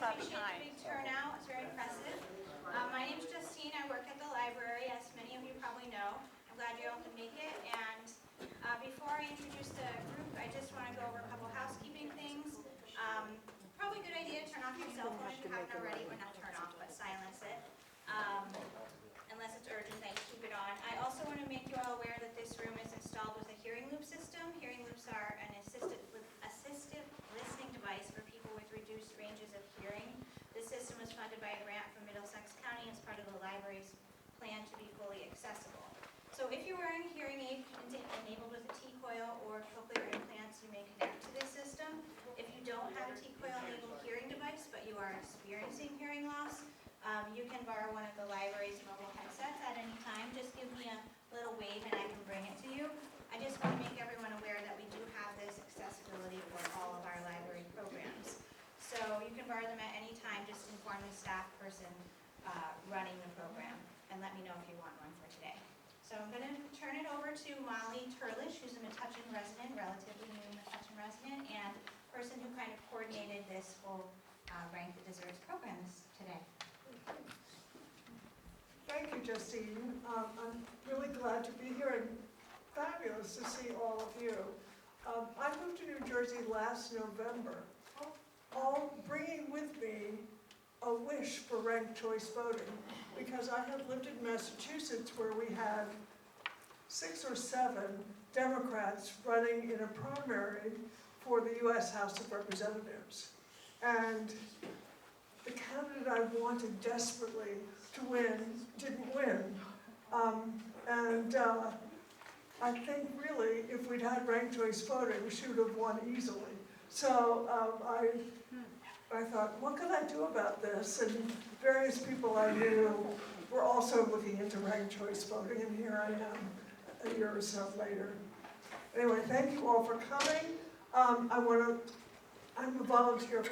appreciate the big turnout. It's very impressive. My name's Justine. I work at the library, as many of you probably know. I'm glad you all could make it. And before I introduce the group, I just want to go over a couple housekeeping things. Probably a good idea to turn off your cell phone if you haven't already, but not turn off, but silence it. Unless it's urgent, then keep it on. I also want to make you all aware that this room is installed with a hearing loop system. Hearing loops are an assistive listening device for people with reduced ranges of hearing. This system was funded by a grant from Middlesex County as part of the library's plan to be fully accessible. So if you're wearing a hearing aid enabled with a T-coil or cochlear implants, you may connect to this system. If you don't have a T-coil enabled hearing device, but you are experiencing hearing loss, you can borrow one of the library's mobile headsets at any time. Just give me a little wave and I can bring it to you. I just want to make everyone aware that we do have this accessibility for all of our library programs. So you can borrow them at any time. Just inform the staff person running the program and let me know if you want one for today. So I'm going to turn it over to Molly Turlish, who's a Metuchen resident, relatively new Metuchen resident, and person who kind of coordinated this whole Rank the Desserts program today. Thank you, Justine. I'm really glad to be here and fabulous to see all of you. I moved to New Jersey last November, all bringing with me a wish for ranked choice voting, because I had lived in Massachusetts where we had 6 or 7 Democrats running in a primary for the U.S. House of Representatives. And the candidate I wanted desperately to win didn't win. I think really if we'd had ranked choice voting, she would have won easily. So I thought, what can I do about this? And various people I knew were also looking into ranked choice voting, and here I am a year or so later. Anyway, thank you all for coming. I'm a volunteer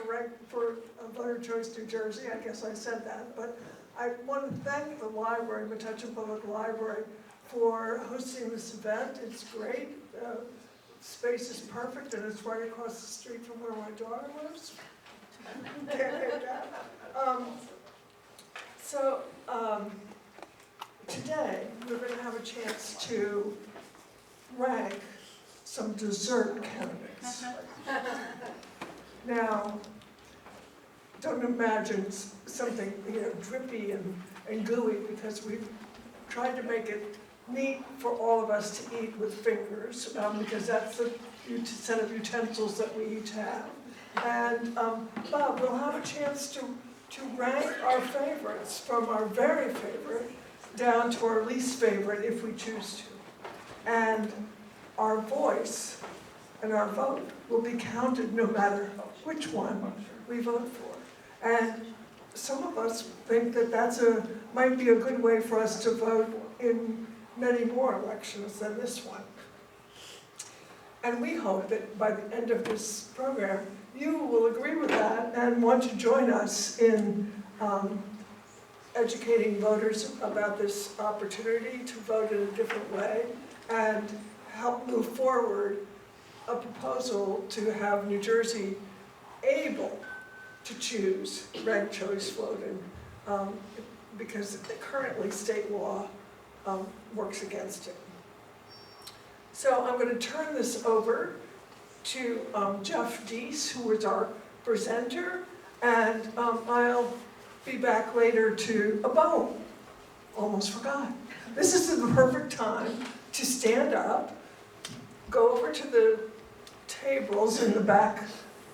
for Voter Choice New Jersey. I guess I said that, but I want to thank the library, Metuchen Public Library, for hosting this event. It's great. The space is perfect, and it's right across the street from where my daughter lives. Today we're going to have a chance to rank some dessert candidates. Now, don't imagine something drippy and gooey, because we've tried to make it neat for all of us to eat with fingers, because that's the set of utensils that we each have. And but we'll have a chance to rank our favorites from our very favorite down to our least favorite if we choose to. And our voice and our vote will be counted no matter which one we vote for. And some of us think that might be a good way for us to vote in many more elections than this one. And we hope that by the end of this program, you will agree with that and want to join us in educating voters about this opportunity to vote in a different way and help move forward a proposal to have New Jersey able to choose ranked choice voting, because currently state law works against it. So I'm going to turn this over to Jeff Deese, who is our presenter, and I'll be back later to, almost forgot. This is the perfect time to stand up, go over to the tables in the back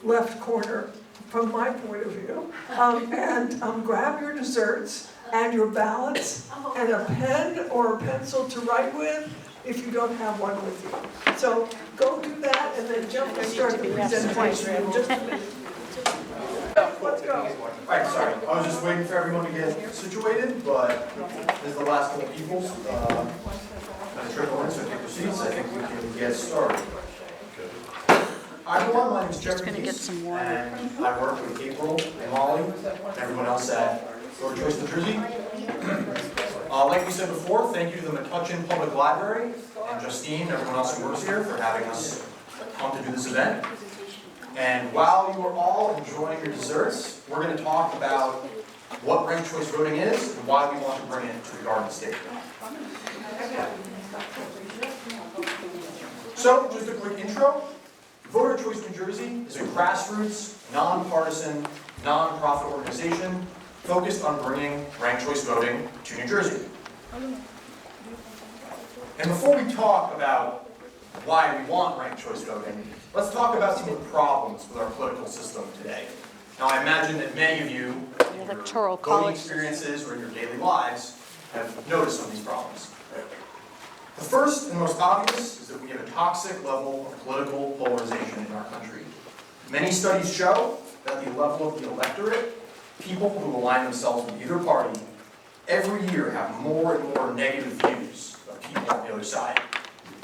left corner from my point of view, and grab your desserts and your ballots and a pen or a pencil to write with if you don't have one with you. So go do that and then jump and start the presentation in just a minute. Let's go. All right, sorry. I was just waiting for everyone to get situated, but this is the last couple people. Kind of trickle in, so take your seats. I think we can get started. Hi everyone, my name is Jeff Deese, and I work with April and Molly and everyone else at Voter Choice New Jersey. Like we said before, thank you to the Metuchen Public Library and Justine and everyone else who works here for having us come to do this event. And while you are all enjoying your desserts, we're going to talk about what ranked choice voting is and why we want to bring it to the Garden State. So, just a quick intro. Voter Choice New Jersey is a grassroots, nonpartisan, nonprofit organization focused on bringing ranked choice voting to New Jersey. And before we talk about why we want ranked choice voting, let's talk about some of the problems with our political system today. Now, I imagine that many of you, in your voting experiences or in your daily lives, have noticed some of these problems. The first and most obvious is that we have a toxic level of political polarization in our country. Many studies show that the level of the electorate, people who align themselves with either party, every year have more and more negative views of people on the other side.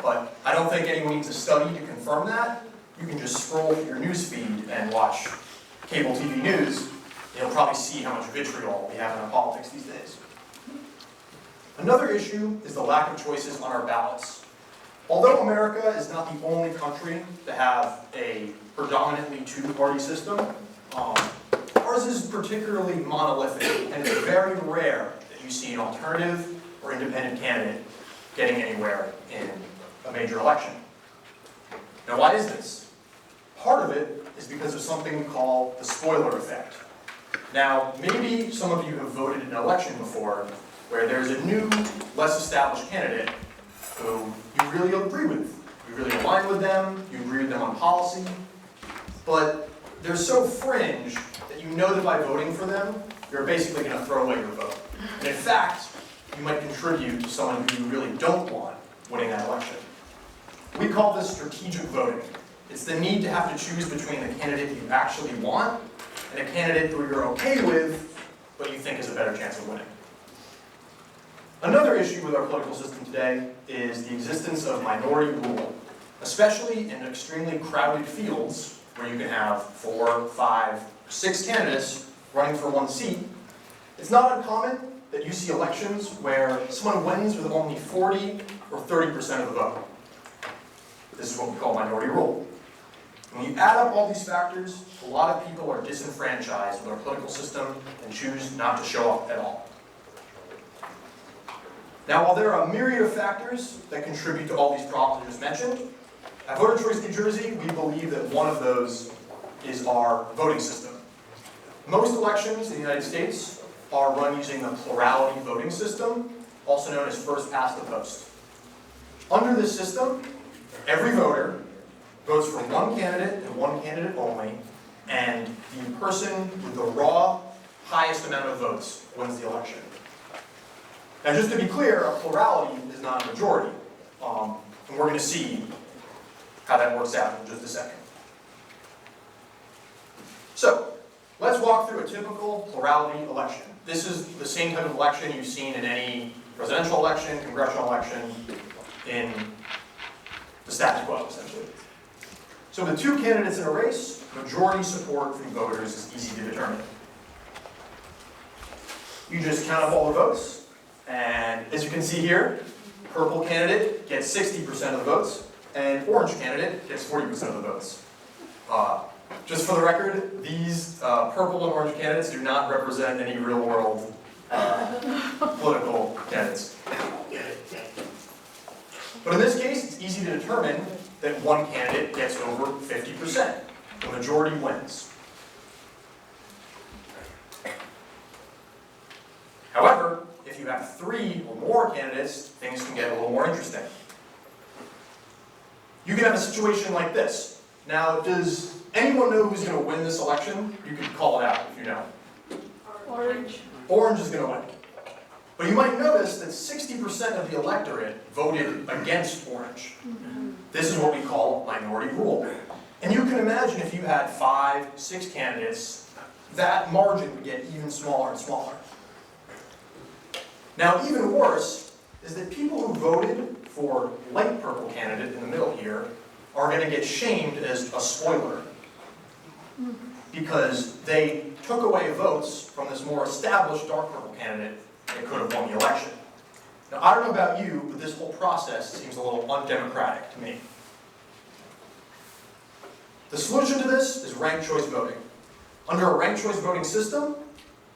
But I don't think anyone needs a study to confirm that. You can just scroll through your news feed and watch cable TV news, and you'll probably see how much vitriol we have in our politics these days. Another issue is the lack of choices on our ballots. Although America is not the only country to have a predominantly two-party system, ours is particularly monolithic, and it's very rare that you see an alternative or independent candidate getting anywhere in a major election. Now, why is this? Part of it is because of something we call the spoiler effect. Now, maybe some of you have voted in an election before where there's a new, less established candidate who you really agree with. You really align with them, you agree with them on policy, but they're so fringe that you know that by voting for them, you're basically going to throw away your vote. And in fact, you might contribute to someone who you really don't want winning that election. We call this strategic voting. It's the need to have to choose between the candidate you actually want and a candidate who you're okay with, but you think has a better chance of winning. Another issue with our political system today is the existence of minority rule, especially in extremely crowded fields where you can have 4, 5, 6 candidates running for one seat. It's not uncommon that you see elections where someone wins with only 40 or 30% of the vote. This is what we call minority rule. When you add up all these factors, a lot of people are disenfranchised with our political system and choose not to show up at all. Now, while there are a myriad of factors that contribute to all these problems I just mentioned, at Voter Choice New Jersey, we believe that one of those is our voting system. Most elections in the United States are run using the plurality voting system, also known as first past the post. Under this system, every voter votes for one candidate and one candidate only, and the person with the raw highest amount of votes wins the election. Now, just to be clear, a plurality is not a majority, and we're going to see how that works out in just a second. So, let's walk through a typical plurality election. This is the same type of election you've seen in any presidential election, congressional election, in the status quo, essentially. So with two candidates in a race, majority support from voters is easy to determine. You just count up all the votes, and as you can see here, purple candidate gets 60% of the votes, and orange candidate gets 40% of the votes. Just for the record, these purple and orange candidates do not represent any real-world political candidates. But in this case, it's easy to determine that one candidate gets over 50%. The majority wins. However, if you have 3 or more candidates, things can get a little more interesting. You can have a situation like this. Now, does anyone know who's going to win this election? You can call it out if you know. Orange. Orange is going to win. But you might notice that 60% of the electorate voted against orange. This is what we call minority rule. And you can imagine if you had 5, 6 candidates, that margin would get even smaller and smaller. Now, even worse is that people who voted for light purple candidate in the middle here are going to get shamed as a spoiler because they took away votes from this more established dark purple candidate that could have won the election. Now, I don't know about you, but this whole process seems a little undemocratic to me. The solution to this is ranked choice voting. Under a ranked choice voting system,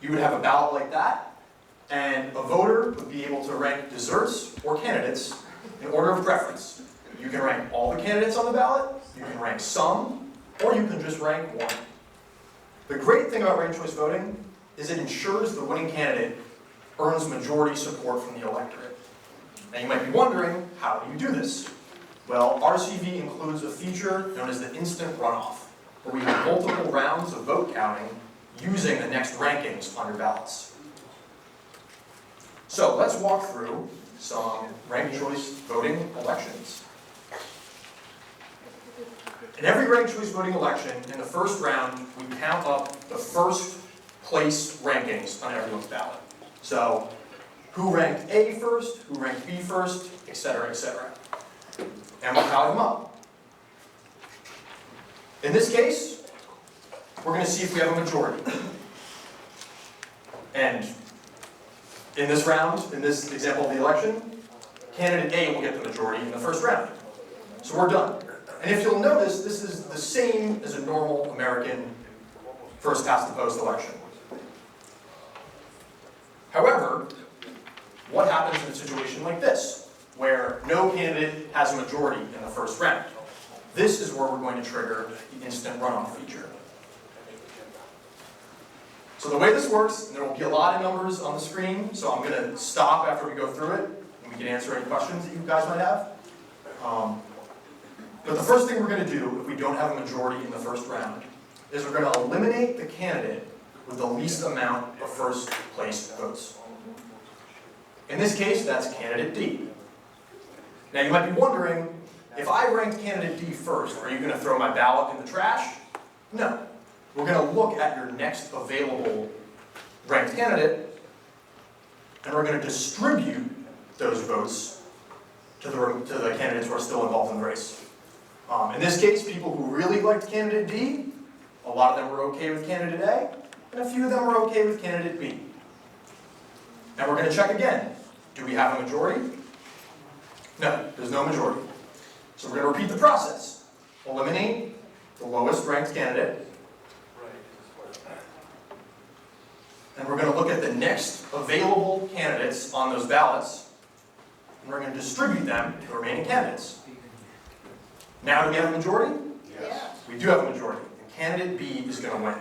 you would have a ballot like that, and a voter would be able to rank desserts or candidates in order of preference. You can rank all the candidates on the ballot, you can rank some, or you can just rank one. The great thing about ranked choice voting is it ensures the winning candidate earns majority support from the electorate. Now you might be wondering, how do you do this? Well, RCV includes a feature known as the instant runoff, where we have multiple rounds of vote counting using the next rankings on your ballots. So let's walk through some ranked choice voting elections. In every ranked choice voting election, in the first round, we count up the first place rankings on everyone's ballot. So, who ranked A first, who ranked B first, etc., etc. And we'll tally them up. In this case, we're going to see if we have a majority. And in this round, in this example of the election, candidate A will get the majority in the first round. So we're done. And if you'll notice, this is the same as a normal American first past the post election. However, what happens in a situation like this, where no candidate has a majority in the first round? This is where we're going to trigger the instant runoff feature. So the way this works, and there will be a lot of numbers on the screen, so I'm going to stop after we go through it, and we can answer any questions that you guys might have. But the first thing we're going to do, if we don't have a majority in the first round, is we're going to eliminate the candidate with the least amount of first place votes. In this case, that's candidate D. Now you might be wondering, if I ranked candidate D first, are you going to throw my ballot in the trash? No. We're going to look at your next available ranked candidate, and we're going to distribute those votes to the candidates who are still involved in the race. In this case, people who really liked candidate D, a lot of them were okay with candidate A, and a few of them were okay with candidate B. And we're going to check again. Do we have a majority? No, there's no majority. So we're going to repeat the process. Eliminate the lowest ranked candidate. And we're going to look at the next available candidates on those ballots, and we're going to distribute them to the remaining candidates. Now, do we have a majority? Yes. We do have a majority, and candidate B is going to win.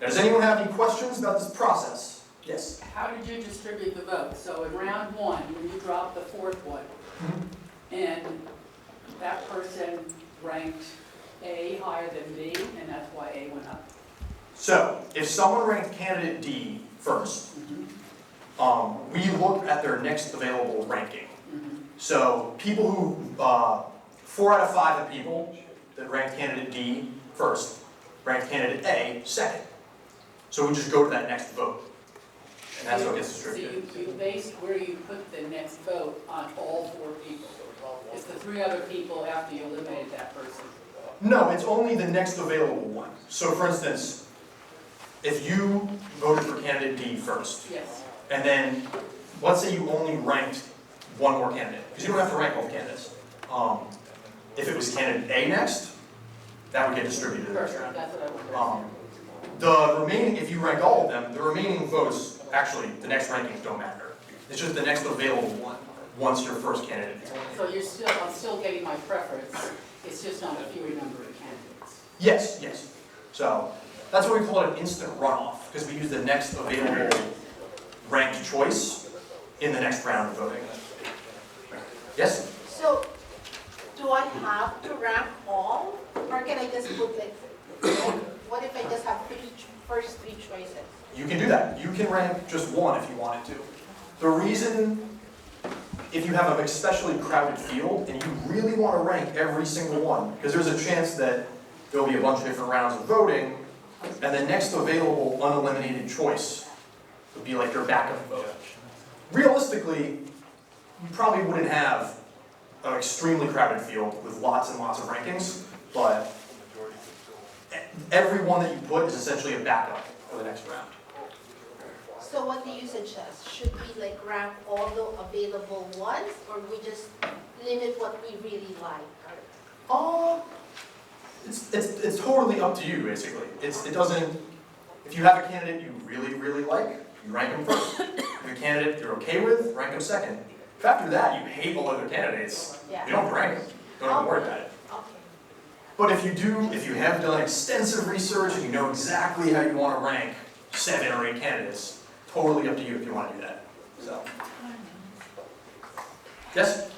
Now, does anyone have any questions about this process? Yes? How did you distribute the votes? So in round one, when you dropped the fourth one, and that person ranked A higher than B, and that's why A went up. So, if someone ranked candidate D first, we look at their next available ranking. So, people who, 4 out of 5 of the people that ranked candidate D first, ranked candidate A second. So we just go to that next vote, and that's what gets distributed. So you based where you put the next vote on all 4 people. It's the 3 other people after you eliminated that person. No, it's only the next available one. So for instance, if you voted for candidate D first, Yes. and then let's say you only ranked one more candidate, because you don't have to rank all the candidates. If it was candidate A next, that would get distributed in the next Perfect, round. that's what I wanted. The remaining, if you rank all of them, the remaining votes, actually, the next rankings don't matter. It's just the next available one, once your first candidate is in. So I'm still getting my preference, it's just not a fewer number of candidates. Yes, yes. So, that's why we call it an instant runoff, because we use the next available ranked choice in the next round of voting. Yes? So, do I have to rank all, or can I just put like, what if I just have first three choices? You can do that. You can rank just one if you wanted to. The reason, if you have an especially crowded field and you really want to rank every single one, because there's a chance that there'll be a bunch of different rounds of voting, and the next available uneliminated choice would be like your backup vote. Realistically, you probably wouldn't have an extremely crowded field with lots and lots of rankings, but every one that you put is essentially a backup for the next round. So what do you suggest? Should we like rank all the available ones, or we just limit what we really like? It's totally up to you, basically. It doesn't, if you have a candidate you really, really like, you rank them first. If you have a candidate you're okay with, rank them second. If after that you hate all other candidates, you don't rank them. Don't even worry about it. But if you have done extensive research and you know exactly how you want to rank 7 or 8 candidates, totally up to you if you want to do that. So, yes?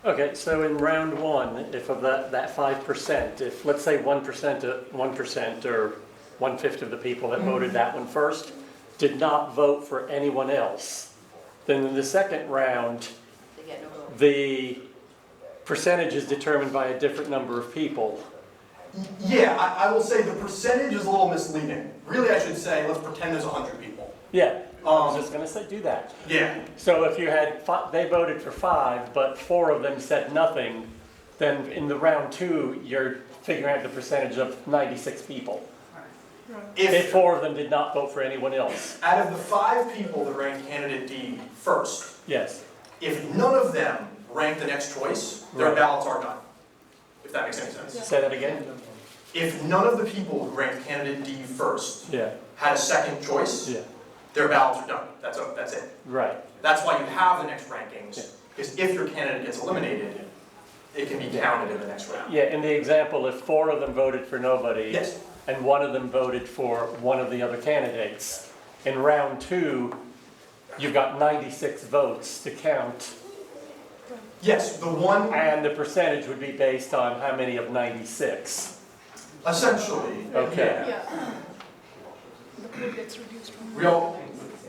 Okay, so in round one, if of that 5%, if let's say 1% or 1/5 of the people that voted that one first did not vote for anyone else, then in the second round, the percentage is determined by a different number of people. Yeah, I will say the percentage is a little misleading. Really, I should say, let's pretend there's 100 people. Yeah, I was just going to say do that. Yeah. So if you had, they voted for 5, but 4 of them said nothing, then in the round 2, you're figuring out the percentage of 96 people. If 4 of them did not vote for anyone else. Out of the 5 people that ranked candidate D first, Yes. if none of them rank the next choice, their Right. ballots are done. If that makes any sense. Say that again? If none of the people who ranked candidate D first Yeah. had a second choice, Yeah. their ballots are done. That's it. Right. That's why you have the next rankings, because if your candidate gets eliminated, it can be counted in the next round. Yeah, in the example, if 4 of them voted for nobody, Yes. and 1 of them voted for one of the other candidates, in round 2, you've got 96 votes to count, Yes, the one, and the percentage would be based on how many of 96. essentially. Okay. Yeah. We all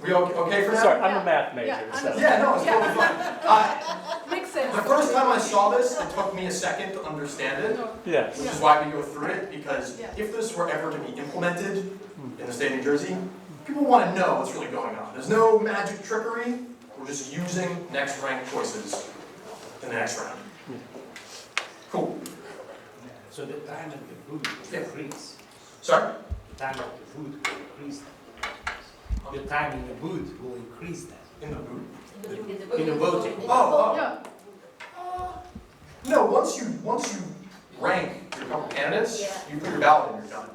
okay for now? Sorry, I'm a math major, so. Yeah, no, it's totally fine. Makes sense. The first time I saw this, it took me a second to understand it, Yes. which is why we go through it, because if this were ever to be implemented in the state of New Jersey, people want to know what's really going on. There's no magic trickery, we're just using next ranked choices in the next round. Cool. So the time of the food will increase. Sorry? The time of the food will increase that. The time in the booth will increase that. In the booth? In the voting. Oh. No, once you rank your couple candidates, you put your ballot in, you're done.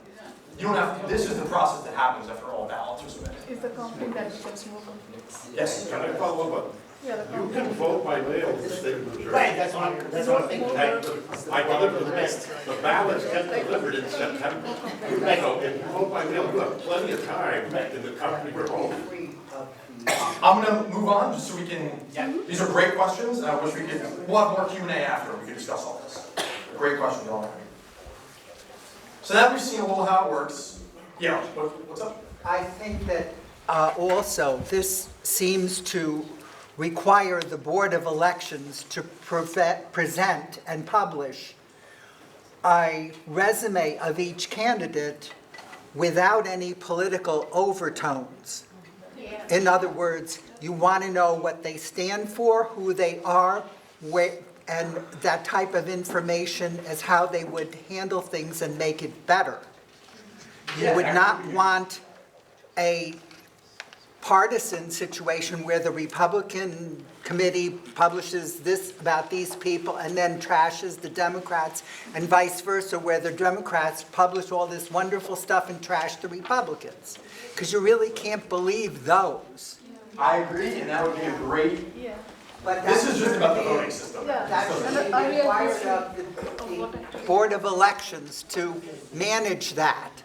You don't have, this is the process that happens after all ballots are submitted. Is the conflict that becomes more complex? Yes? Can I follow up? Yeah, the You conflict. can vote by mail in the state of New Jersey. Right, that's what I'm thinking. I deliver the ballots get delivered in September. So if you vote by mail, you have plenty of time in the country you're voting. I'm gonna move on, just so we can, these are great questions, and I wish we could, we'll have more Q&A after, we can discuss all this. Great questions, all. So now we've seen a little how it works. Yeah, what's up? I think that also this seems to require the Board of Elections to present and publish a resume of each candidate without any political overtones. In other words, you want to know what they stand for, who they are, and that type of information as how they would handle things and make it better. You would not want a partisan situation where the Republican committee publishes this about these people and then trashes the Democrats, and vice versa, where the Democrats publish all this wonderful stuff and trash the Republicans. Because you really can't believe those. I agree, and that would be a great, Yeah. But this is just about the voting system. Yeah. That should be And I required agree. of the Board of Elections to manage that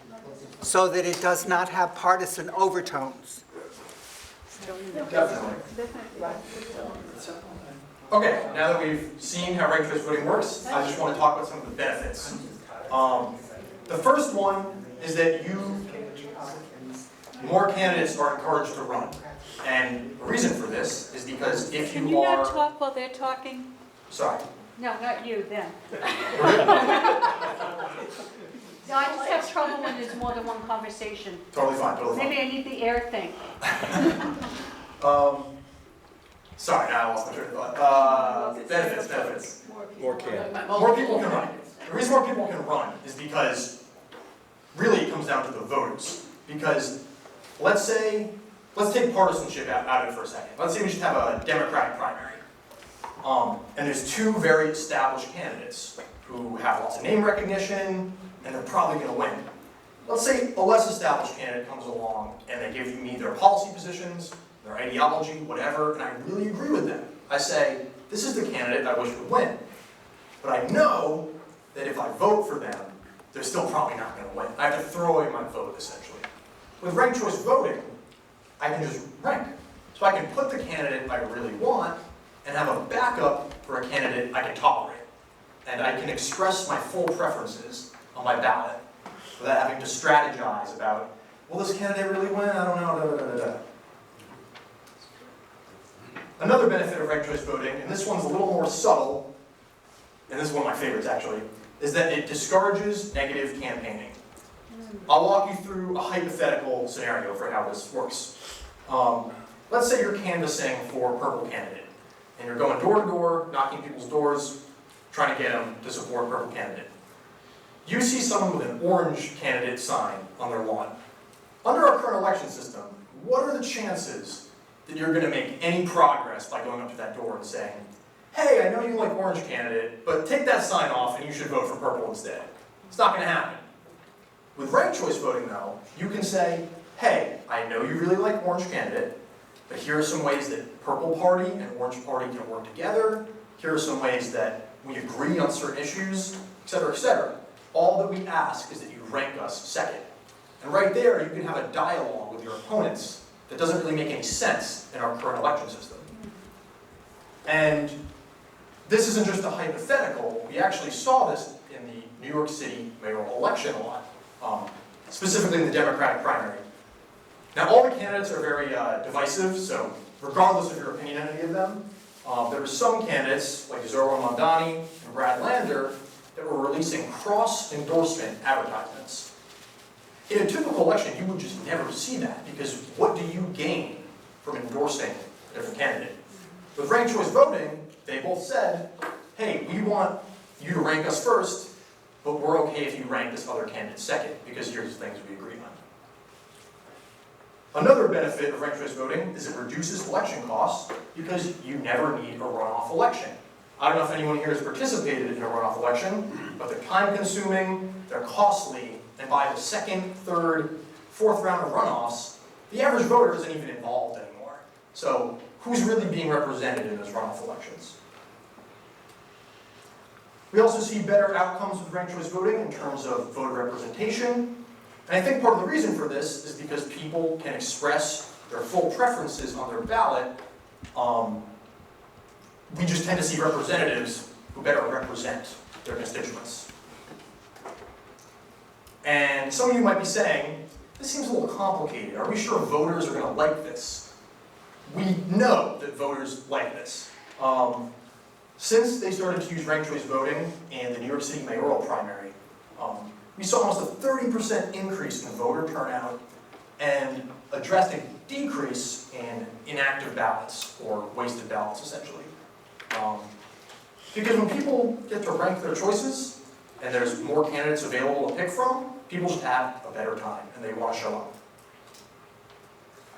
so that it does not have partisan overtones. Definitely. Okay, now that we've seen how ranked choice voting works, I just want to talk about some of the benefits. The first one is that more candidates are encouraged to run. And the reason for this is because if Can you you not are, talk while they're talking? sorry, No, not you, them. No, I just have trouble when there's more than one conversation. totally fine, totally fine. Maybe I need the air thing. Sorry, now I lost my train of thought. Benefits. More can. More people can run. The reason more people can run is because, really it comes down to the voters. Because, let's take partisanship out of it for a second. Let's say we just have a Democratic primary. And there's 2 very established candidates who have lots of name recognition, and they're probably going to win. Let's say a less established candidate comes along and they give me their policy positions, their ideology, whatever, and I really agree with them. I say, this is the candidate I wish would win. But I know that if I vote for them, they're still probably not going to win. I have to throw away my vote, essentially. With ranked choice voting, I can just rank. So I can put the candidate I really want and have a backup for a candidate I can tolerate. And I can express my full preferences on my ballot without having to strategize about, will this candidate really win? I don't know, da, da, da, da. Another benefit of ranked choice voting, and this one's a little more subtle, and this is one of my favorites actually, is that it discourages negative campaigning. I'll walk you through a hypothetical scenario for how this works. Let's say you're canvassing for a purple candidate, and you're going door to door, knocking people's doors, trying to get them to support a purple candidate. You see someone with an orange candidate sign on their lawn. Under our current election system, what are the chances that you're going to make any progress by going up to that door and saying, hey, I know you like orange candidate, but take that sign off and you should vote for purple instead? It's not going to happen. With ranked choice voting, though, you can say, hey, I know you really like orange candidate, but here are some ways that purple party and orange party can work together. Here are some ways that we agree on certain issues, et cetera, et cetera. All that we ask is that you rank us second. And right there, you can have a dialogue with your opponents that doesn't really make any sense in our current election system. And this isn't just a hypothetical. We actually saw this in the New York City mayoral election a lot, specifically in the Democratic primary. Now, all the candidates are very divisive, so regardless of your opinion on any of them, there were some candidates, like Zora Mondani and Brad Lander, that were releasing cross-endorsement advertisements. In a typical election, you would just never see that, because what do you gain from endorsing a different candidate? With ranked choice voting, they both said, hey, we want you to rank us first, but we're okay if you rank this other candidate second, because here's the things we agree on. Another benefit of ranked choice voting is it reduces election costs, because you never need a runoff election. I don't know if anyone here has participated in a runoff election, but they're time-consuming, they're costly, and by the second, third, fourth round of runoffs, the average voter isn't even involved anymore. So who's really being represented in those runoff elections? We also see better outcomes with ranked choice voting in terms of voter representation. And I think part of the reason for this is because people can express their full preferences on their ballot. We just tend to see representatives who better represent their constituents. And some of you might be saying, this seems a little complicated. Are we sure voters are going to like this? We know that voters like this. Since they started to use ranked choice voting in the New York City mayoral primary, we saw almost a 30% increase in voter turnout and a drastic decrease in inactive ballots, or wasted ballots, essentially. Because when people get to rank their choices, and there's more candidates available to pick from, people just have a better time, and they want to show up.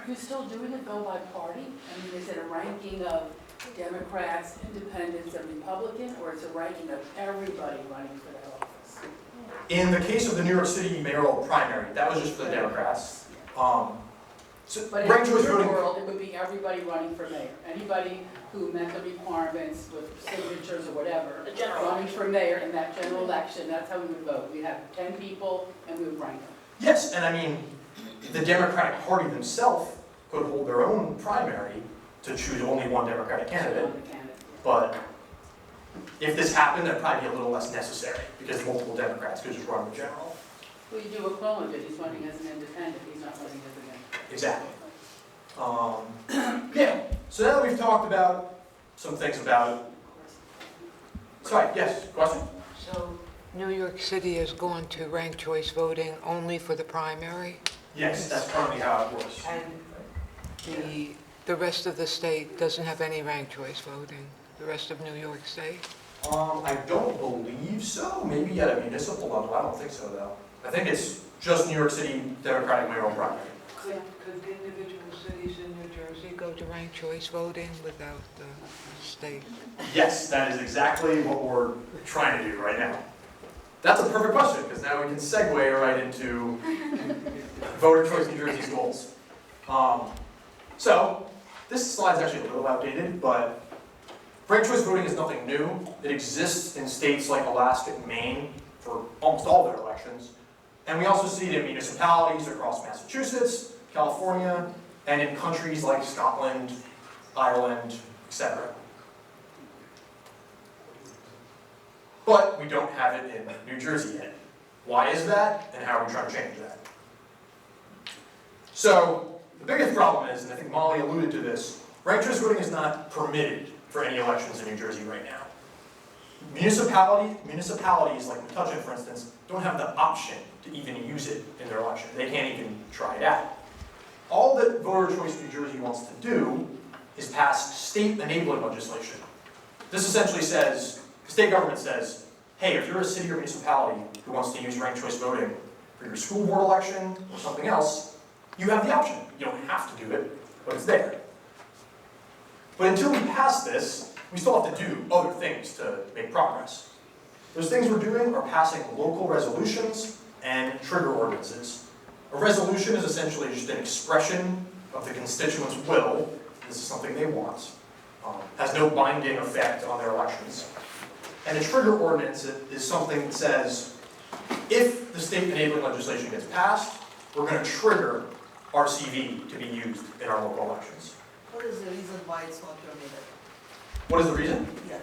Are you still doing it though by party? I mean, is it a ranking of Democrats, Independents, and Republicans, or is it a ranking of everybody running for that office? In the case of the New York City mayoral primary, that was just for the Democrats. But in Ranked choice your voting, world, it would be everybody running for mayor. Anybody who met the requirements with signatures or whatever, running for mayor in that general election, that's how we would vote. We'd have 10 people and we would rank them. yes, and I mean, the Democratic Party themselves could hold their own primary to choose only one Democratic candidate. But if this happened, that'd probably be a little less necessary, because multiple Democrats could just run the general. Well, you do what Clone did. He's running as an independent. He's not running as a mayor. Exactly. Yeah, so now that we've talked about some things about... Sorry, yes, question? So New York City is going to ranked choice voting only for the primary? Yes, that's currently how it works. And the rest of the state doesn't have any ranked choice voting? The rest of New York State? I don't believe so. Maybe at a municipal level. I don't think so, though. I think it's just New York City Democratic mayoral primary. Could individual cities in New Jersey go to ranked choice voting without the state? Yes, that is exactly what we're trying to do right now. That's a perfect question, because now we can segue right into Voter Choice New Jersey's goals. So, this slide's actually a little outdated, but ranked choice voting is nothing new. It exists in states like Alaska and Maine for almost all their elections. And we also see it in municipalities across Massachusetts, California, and in countries like Scotland, Ireland, etc. But we don't have it in New Jersey yet. Why is that, and how are we trying to change that? So, the biggest problem is, and I think Molly alluded to this, ranked choice voting is not permitted for any elections in New Jersey right now. Municipalities like Metuchen, for instance, don't have the option to even use it in their election. They can't even try it out. All that Voter Choice New Jersey wants to do is pass state enabling legislation. This essentially says, the state government says, hey, if you're a city or municipality who wants to use ranked choice voting for your school board election or something else, you have the option. You don't have to do it, but it's there. But until we pass this, we still have to do other things to make progress. Those things we're doing are passing local resolutions and trigger ordinances. A resolution is essentially just an expression of the constituents' will. This is something they want. Has no binding effect on their elections. And a trigger ordinance is something that says, if the state enabling legislation gets passed, we're going to trigger RCV to be used in our local elections. What is the reason why it's not permitted? What is the reason? Yeah.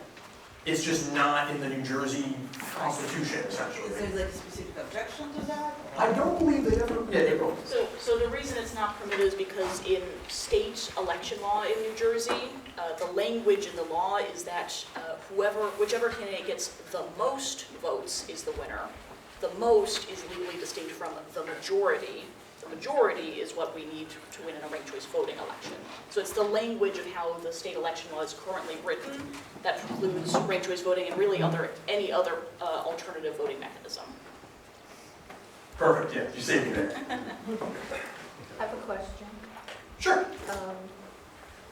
It's just not in the New Jersey Constitution, essentially. Is there like a specific objection to that? I don't believe they ever, yeah, April. So the reason it's not permitted is because in state election law in New Jersey, the language in the law is that whichever candidate gets the most votes is the winner. The most is legally distinct from the majority. The majority is what we need to win in a ranked choice voting election. So it's the language of how the state election law is currently written that precludes ranked choice voting and really any other alternative voting mechanism. Perfect, yeah, you saved me there. I have a question. Sure.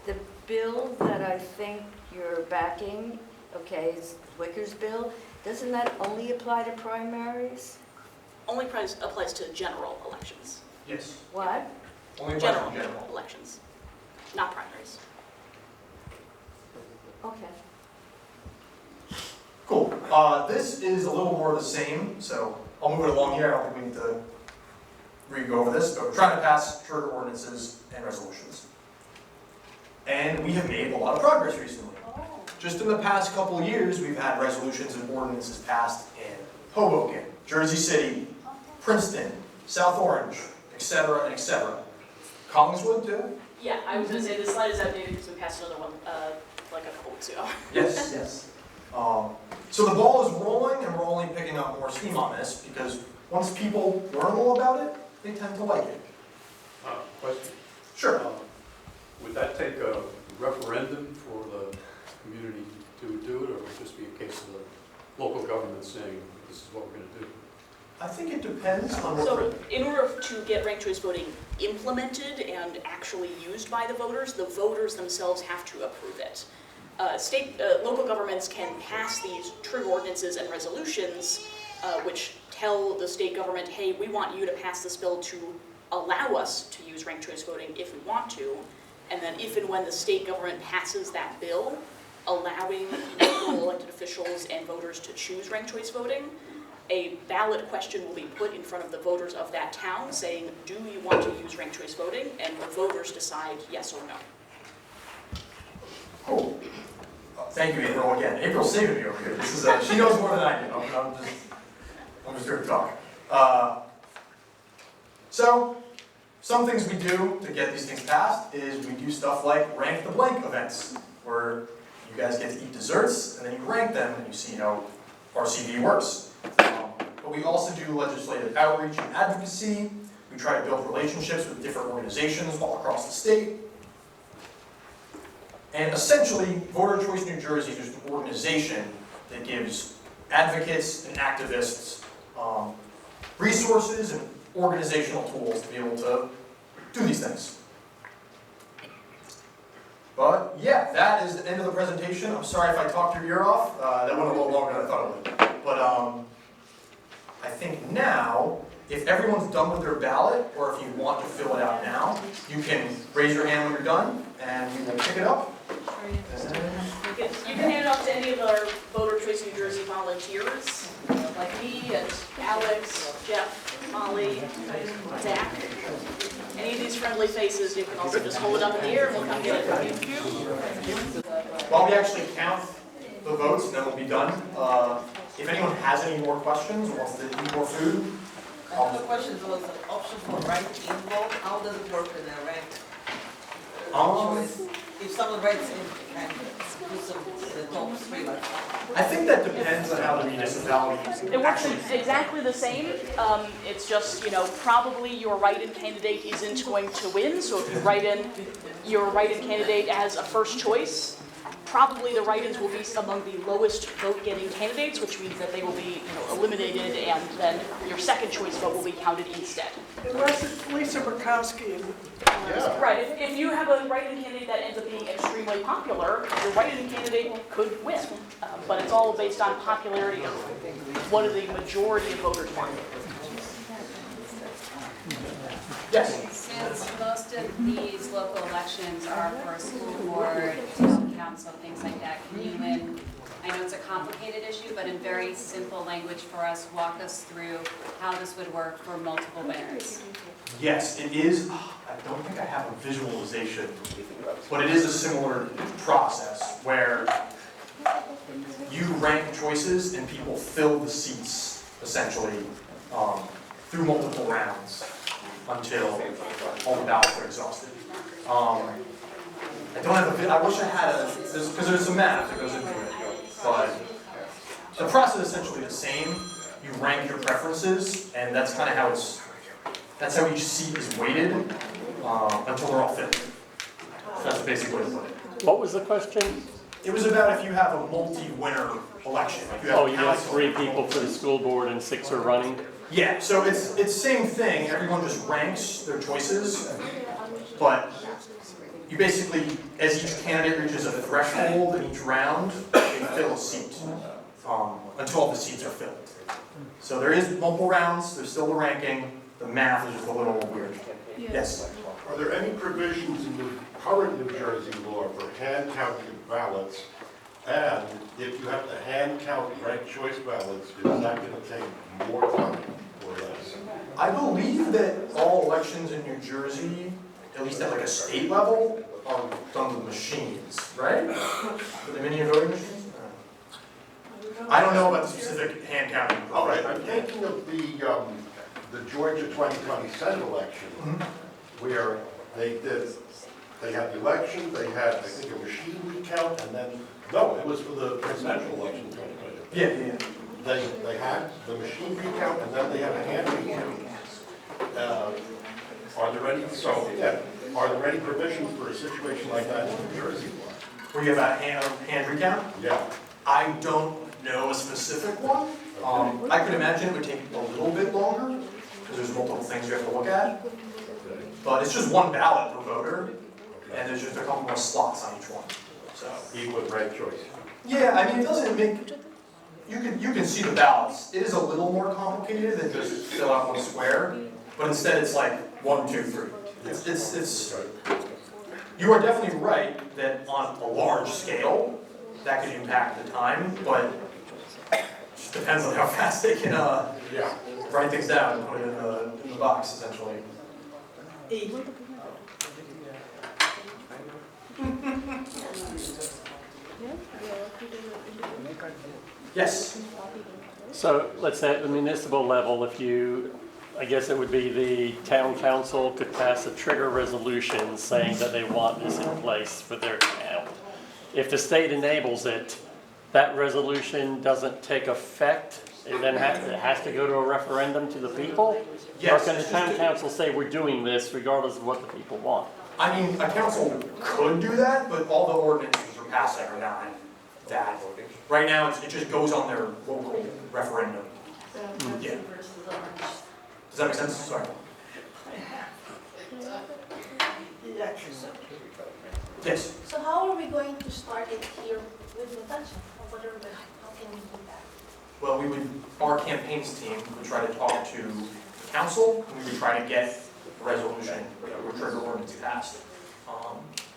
The bill that I think you're backing, okay, is Wicker's bill. Doesn't that only apply to primaries? Only applies to general elections. Yes. What? Only General applies to general. elections, not primaries. Okay. Cool. This is a little more of the same, so I'll move it along here. I don't think we need to re-go over this, but we're trying to pass trigger ordinances and resolutions. And we have made a lot of progress recently. Just in the past couple of years, we've had resolutions and ordinances passed in Hoboken, Jersey City, Princeton, South Orange, etc., and etc. Collingswood, too? Yeah, I was going to say this slide is outdated because we passed another one like a couple weeks ago. Yes, yes. So the ball is rolling, and we're only picking up more steam on this because once people learn all about it, they tend to like it. Question? Sure. Would that take a referendum for the community to do it, or would it just be a case of the local government saying, this is what we're going to do? I think it depends on what. So in order to get ranked choice voting implemented and actually used by the voters themselves have to approve it. Local governments can pass these trigger ordinances and resolutions which tell the state government, hey, we want you to pass this bill to allow us to use ranked choice voting if we want to. And then if and when the state government passes that bill, allowing local elected officials and voters to choose ranked choice voting, a ballot question will be put in front of the voters of that town saying, do you want to use ranked choice voting? And the voters decide yes or no. Cool. Thank you, April, again. April's saving me over here. This is, she knows more than I do. I'm just here to talk. So, some things we do to get these things passed is we do stuff like rank the blank events, where you guys get to eat desserts, and then you rank them, and you see how RCV works. But we also do legislative outreach and advocacy. We try to build relationships with different organizations all across the state. And essentially, Voter Choice New Jersey is just an organization that gives advocates and activists resources and organizational tools to be able to do these things. But yeah, that is the end of the presentation. I'm sorry if I talked your ear off. That went a little longer than I thought it would. But I think now, if everyone's done with their ballot, or if you want to fill it out now, you can raise your hand when you're done, and we will pick it up. You can hand it off to any of our Voter Choice New Jersey volunteers, like me and Alex, Jeff, Molly, Zach. Any of these friendly faces, you can also just hold it up in the air and we'll come get it from you. While we actually count the votes, and then we'll be done, if anyone has any more questions, or wants to eat more food, The question was an option for ranked in vote. How does it work in a ranked choice? If someone writes in and do some the top three, like. I think that depends on how the municipality It works actually. exactly the same. It's just, probably your write-in candidate isn't going to win. So if you write in your write-in candidate as a first choice, probably the write-ins will be among the lowest vote-getting candidates, which means that they will be eliminated, and then your second choice vote will be counted instead. Unless it's Lisa Murkowski. Right. If you have a write-in candidate that ends up being extremely popular, your write-in candidate could win. But it's all based on popularity of what are the majority of voters want. Yes. Since most of these local elections are for school board, town council, things like that, can you, I know it's a complicated issue, but in very simple language for us, walk us through how this would work for multiple winners? Yes, it is. I don't think I have a visualization, but it is a similar process where you rank choices and people fill the seats, essentially, through multiple rounds until all the ballots are exhausted. I don't have a, I wish I had a, because there's some math that goes into it, but the process is essentially the same. You rank your preferences, and that's kind of how that's how each seat is weighted until they're all filled. So that's the basic way to put it. What was the question? It was about if you have a multi-winner election. Like You have 3 people for the school board and 6 are running? Yeah, so it's same thing. Everyone just ranks their choices, but you basically, as each candidate reaches a threshold in each round, they fill a seat until all the seats are filled. So there is multiple rounds. There's still the ranking. The math is just a little weird. Yes. Are there any provisions in the current New Jersey law for hand counting ballots? And if you have to hand count ranked choice ballots, is that going to take more time or less? I believe that all elections in New Jersey, at least at like a state level, are done with machines, right? For the mini voting machines? I don't know about the specific hand counting. All right, I'm thinking of the Georgia 2020 Senate election, where they had the election, they had, I think, a machine recount, and then, no, it was for the presidential election in 2020. Yeah. They had the machine recount, and then they had a hand recount. Are there any provisions for a situation like that in New Jersey? Where you have a hand recount? Yeah. I don't know a specific one. I could imagine it would take a little bit longer, because there's multiple things you have to look at. But it's just one ballot per voter, and there's just a couple more slots on each one. So Even with ranked choice. yeah, I mean, it doesn't make, you can see the ballots. It is a little more complicated than just fill out one square, but instead it's like 1, 2, 3. It's you are definitely right that on a large scale, that could impact the time, but it just depends on how fast they can write things down and put it in the box, essentially. Yes? So let's say at the municipal level, I guess it would be the town council could pass a trigger resolution saying that they want this in place for their town. If the state enables it, that resolution doesn't take effect, it then has to go to a referendum to the people? Yes. Or can the town council say we're doing this regardless of what the people want? I mean, a council could do that, but all the ordinances we're passing are not that. Right now, it just goes on their local referendum. Yeah. Does that make sense? Sorry. Yes. So how are we going to start it here with Metuchen? How can we do that? well, our campaigns team would try to talk to the council, and we would try to get a resolution, or trigger ordinance passed.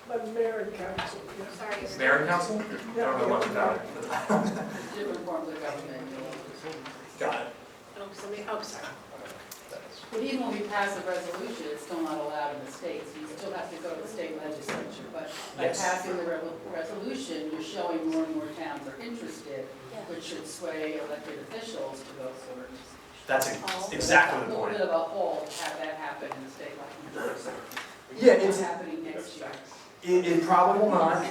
But mayor and council, yeah. Sorry. Mayor and council? I don't know much about it. Different forms of government. Got it. Oh, sorry. But even when we pass a resolution, it's still not allowed in the states. You still have to go to the state legislature. But by Yes. passing the resolution, you're showing more and more towns are interested, which should sway elected officials to go for it. That's exactly the A little point. bit of a hole to have that happen in the state like New Jersey. Yeah, It's it's, happening next year. it probably will not.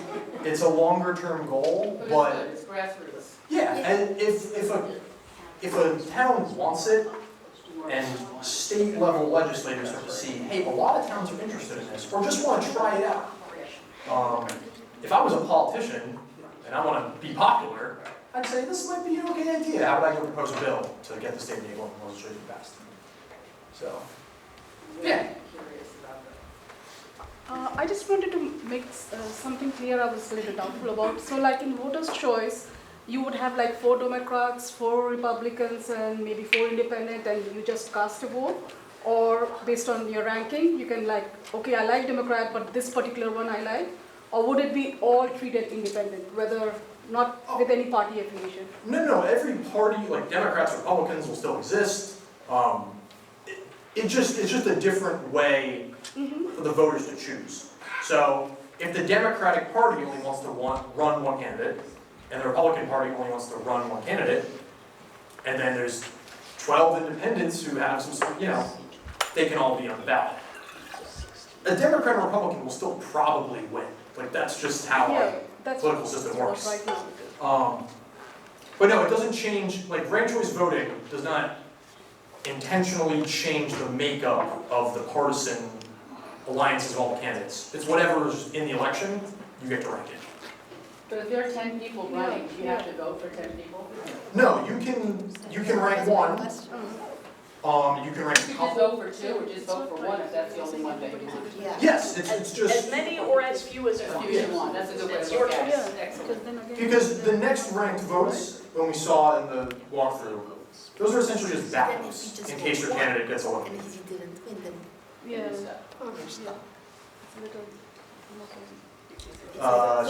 It's a longer term goal, But but it's grassroots. yeah, and if a town wants it, and state level legislators start to see, hey, a lot of towns are interested in this, or just want to try it out. If I was a politician and I want to be popular, I'd say this might be an okay idea. How would I go propose a bill to get the state enabling legislation passed? So, yeah. I just wanted to make something clear I was a little doubtful about. So like in voters' choice, you would have like 4 Democrats, 4 Republicans, and maybe 4 independent, and you just cast a vote? Or based on your ranking, you can like, okay, I like Democrat, but this particular one I like? Or would it be all treated independent, whether not with any party affiliation? No, every party, like Democrats, Republicans will still exist. It's just a different way for the voters to choose. So if the Democratic Party only wants to run one candidate, and the Republican Party only wants to run one candidate, and then there's 12 independents who have some, they can all be on the ballot. A Democrat or Republican will still probably win. Like, that's just how our political system works. Right now. But no, it doesn't change, like, ranked choice voting does not intentionally change the makeup of the partisan alliances of all the candidates. It's whatever's in the election, you get to rank it. But if there are 10 people running, do you have to vote for 10 people? No, you can rank one. You can rank a You just couple. vote for 2 or just vote for 1 if that's the only one that you want. Yes, it's just, As many or as few as you As want. few as you want, that's a good way It's to your look at choice. it. Excellent. because the next ranked votes, when we saw in the walkthrough, those are essentially just backups in case your candidate gets eliminated. Yeah. Should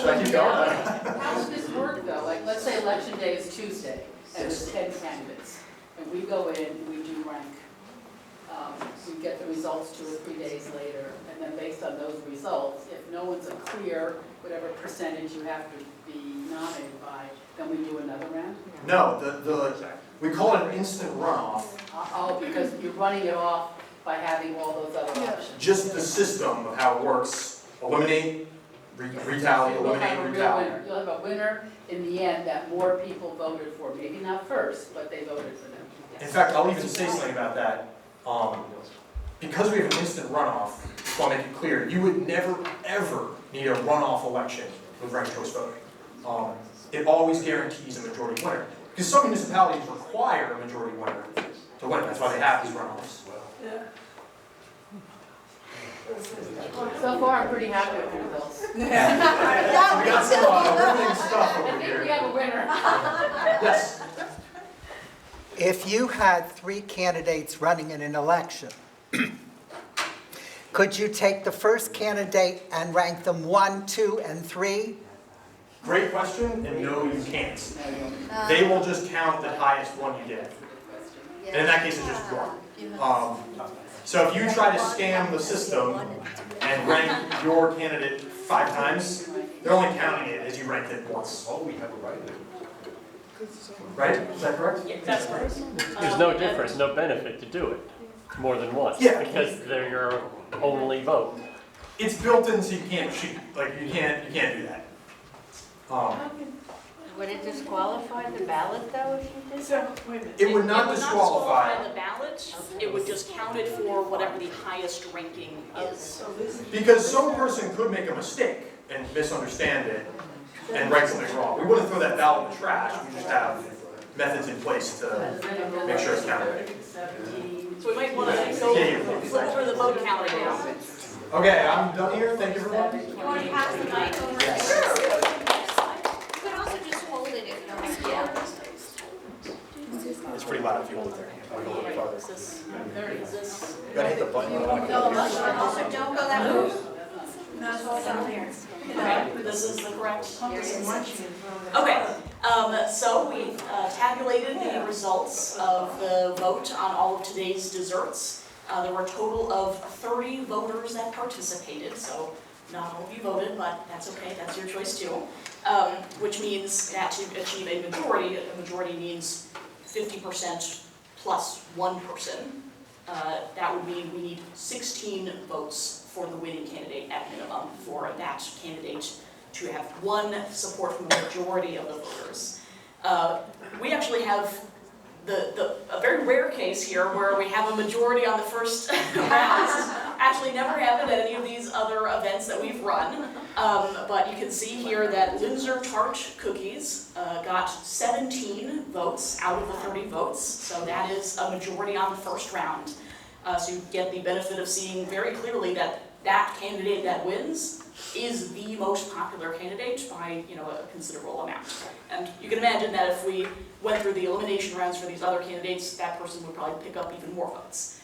I keep going? How does this work though? Like, let's say election day is Tuesday, and there's 10 candidates, and we go in, and we do rank. We get the results 2 or 3 days later, and then based on those results, if no one's a clear, whatever percentage you have to be nominated by, then we do another round? No, we call it an instant runoff. Oh, because you're running it off by having all those other options. Just the system of how it works, eliminate, retaliate, You'll eliminate, have a real retaliate. winner. You'll have a winner in the end that more people voted for, maybe not first, but they voted for them. In fact, I'll even say something about that. Because we have an instant runoff, just want to make it clear, you would never, ever need a runoff election with ranked choice voting. It always guarantees a majority winner. Because some municipalities require a majority winner to win. That's why they have these runoffs. So far, I'm pretty happy with the results. We got some riveting stuff I over think we here. have a winner. Yes. If you had 3 candidates running in an election, could you take the first candidate and rank them 1, 2, and 3? Great question, and no, you can't. They will just count the highest one you get. And in that case, it's just one. So if you try to scam the system and rank your candidate 5 times, they're only counting it as you ranked it once. Oh, we have a right. Right? Is that correct? Yeah, that's correct. There's no difference, no benefit to do it more than once. Yeah. Because they're your only vote. It's built in so you can't cheat. Like, you can't do that. Would it disqualify the ballot though if you did that? It would not disqualify. the ballot, it would just count it for whatever the highest ranking is. Because some person could make a mistake and misunderstand it and write something wrong. We wouldn't throw that ballot in the trash. We just have methods in place to make sure it's counted. So we might want to go flip through the vote counting now. Okay, I'm done here. Thank you for watching. You want to pass the mic over? You could also just hold it if you don't. if you hold there. I'll go a little farther. Is this? You gotta hit the button. Also, don't go that way. Okay, this is the correct decision. Okay, so we tabulated the results of the vote on all of today's desserts. There were a total of 30 voters that participated, so not all of you voted, but that's okay, that's your choice too. Which means that to achieve a majority means 50% plus one person. That would mean we need 16 votes for the winning candidate at minimum for that candidate to have one support from the majority of the voters. We actually have a very rare case here where we have a majority on the first round. Actually never happened at any of these other events that we've run. But you can see here that Linzer Tart Cookies got 17 votes out of the 30 votes. So that is a majority on the first round. So you get the benefit of seeing very clearly that that candidate that wins is the most popular candidate by, a considerable amount. And you can imagine that if we went through the elimination rounds for these other candidates, that person would probably pick up even more votes.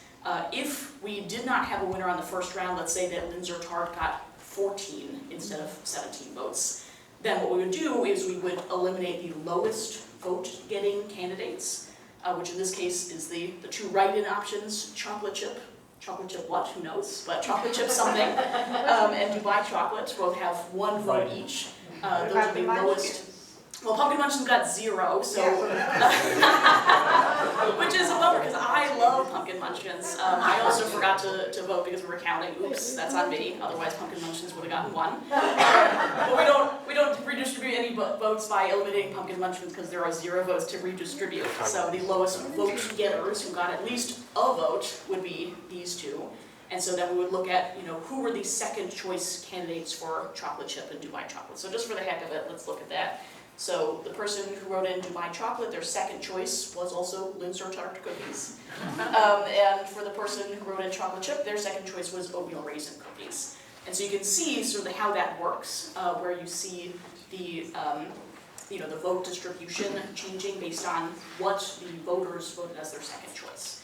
If we did not have a winner on the first round, let's say that Linzer Tart got 14 instead of 17 votes, then what we would do is we would eliminate the lowest vote-getting candidates, which in this case is the two write-in options, chocolate chip what, who knows, but chocolate chip something, and Dubai chocolate both have one vote each. Those are the lowest. Well, Pumpkin Munchkins got 0, so, which is a bummer because I love Pumpkin Munchkins. I also forgot to vote because we were counting. Oops, that's on me. Otherwise, Pumpkin Munchkins would have gotten 1. But we don't redistribute any votes by eliminating Pumpkin Munchkins because there are 0 votes to redistribute. So the lowest vote getters who got at least a vote would be these two. And so then we would look at, who were the second choice candidates for chocolate chip and Dubai chocolate. So just for the heck of it, let's look at that. So the person who wrote in Dubai chocolate, their second choice was also Linzer Tart Cookies. And for the person who wrote in chocolate chip, their second choice was oatmeal raisin cookies. And so you can see sort of how that works, where you see the the vote distribution changing based on what the voters voted as their second choice.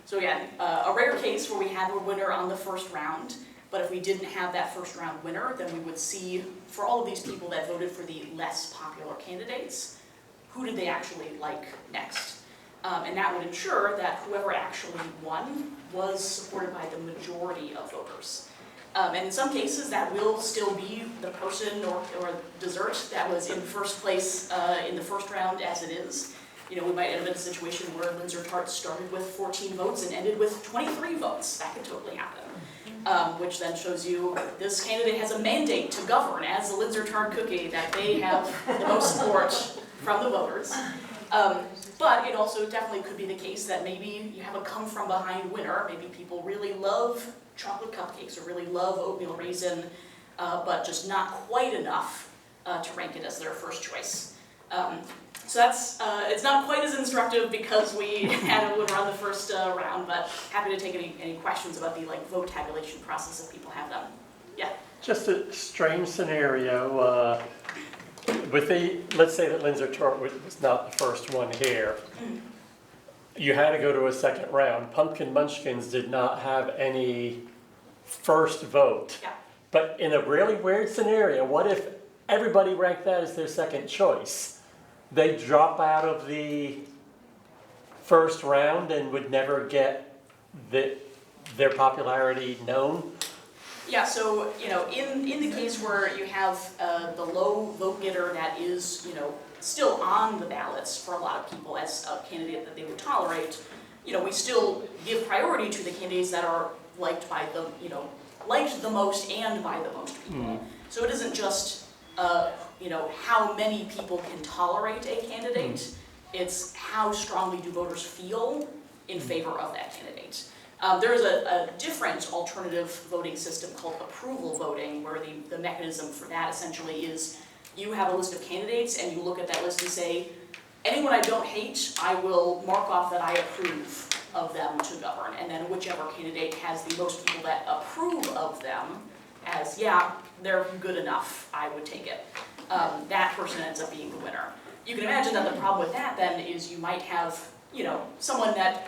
So again, a rare case where we have a winner on the first round. But if we didn't have that first round winner, then we would see, for all of these people that voted for the less popular candidates, who did they actually like next? And that would ensure that whoever actually won was supported by the majority of voters. And in some cases, that will still be the person or dessert that was in first place in the first round as it is. We might end up in a situation where Linzer Tart started with 14 votes and ended with 23 votes. That could totally happen. Which then shows you this candidate has a mandate to govern as the Linzer Tart cookie, that they have the most support from the voters. But it also definitely could be the case that maybe you have a come-from-behind winner. Maybe people really love chocolate cupcakes or really love oatmeal raisin, but just not quite enough to rank it as their first choice. So that's, it's not quite as instructive because we had a winner on the first round, but happy to take any questions about the vote tabulation process if people have them. Yeah? Just a strange scenario. Let's say that Linzer Tart was not the first one here. You had to go to a second round. Pumpkin Munchkins did not have any first vote. Yeah. But in a really weird scenario, what if everybody ranked that as their second choice? They drop out of the first round and would never get their popularity known? Yeah, so, in the case where you have the low vote getter that is, still on the ballots for a lot of people as a candidate that they would tolerate, we still give priority to the candidates that are liked by the, liked the most and by the most people. So it isn't just how many people can tolerate a candidate, it's how strongly do voters feel in favor of that candidate. There's a different alternative voting system called approval voting, where the mechanism for that essentially is you have a list of candidates and you look at that list and say, anyone I don't hate, I will mark off that I approve of them to govern. And then whichever candidate has the most people that approve of them as, yeah, they're good enough, I would take it. That person ends up being the winner. You can imagine that the problem with that then is you might have someone that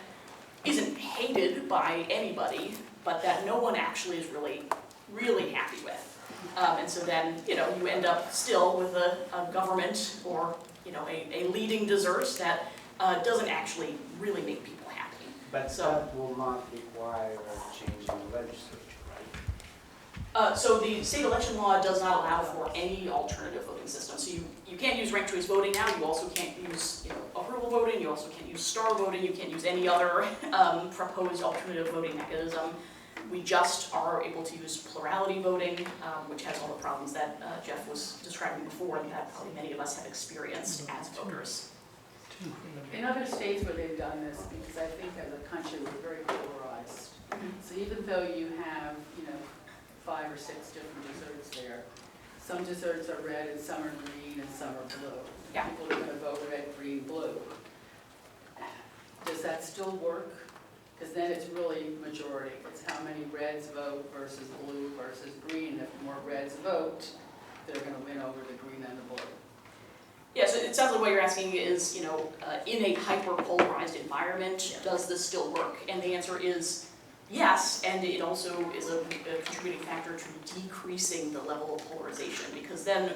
isn't hated by anybody, but that no one actually is really happy with. And so then, you end up still with a government or, a leading dessert that doesn't actually really make people happy. But So- that will not require a change in the legislature, right? So the state election law does not allow for any alternative voting system. So you can't use ranked choice voting now. You also can't use, approval voting. You also can't use star voting. You can't use any other proposed alternative voting mechanism. We just are able to use plurality voting, which has all the problems that Jeff was describing before and that probably many of us have experienced as voters. In other states where they've done this, because I think as a country we're very polarized. So even though you have, 5 or 6 different desserts there, some desserts are red and some are green and some are blue. Yeah. People are going to vote red, green, blue. Does that still work? Because then it's really majority. It's how many reds vote versus blue versus green. If more reds vote, they're going to win over the green and the blue. Yeah, so it sounds like what you're asking is, in a hyper-polarized environment, does this still work? And the answer is yes, and it also is a contributing factor to decreasing the level of polarization, because then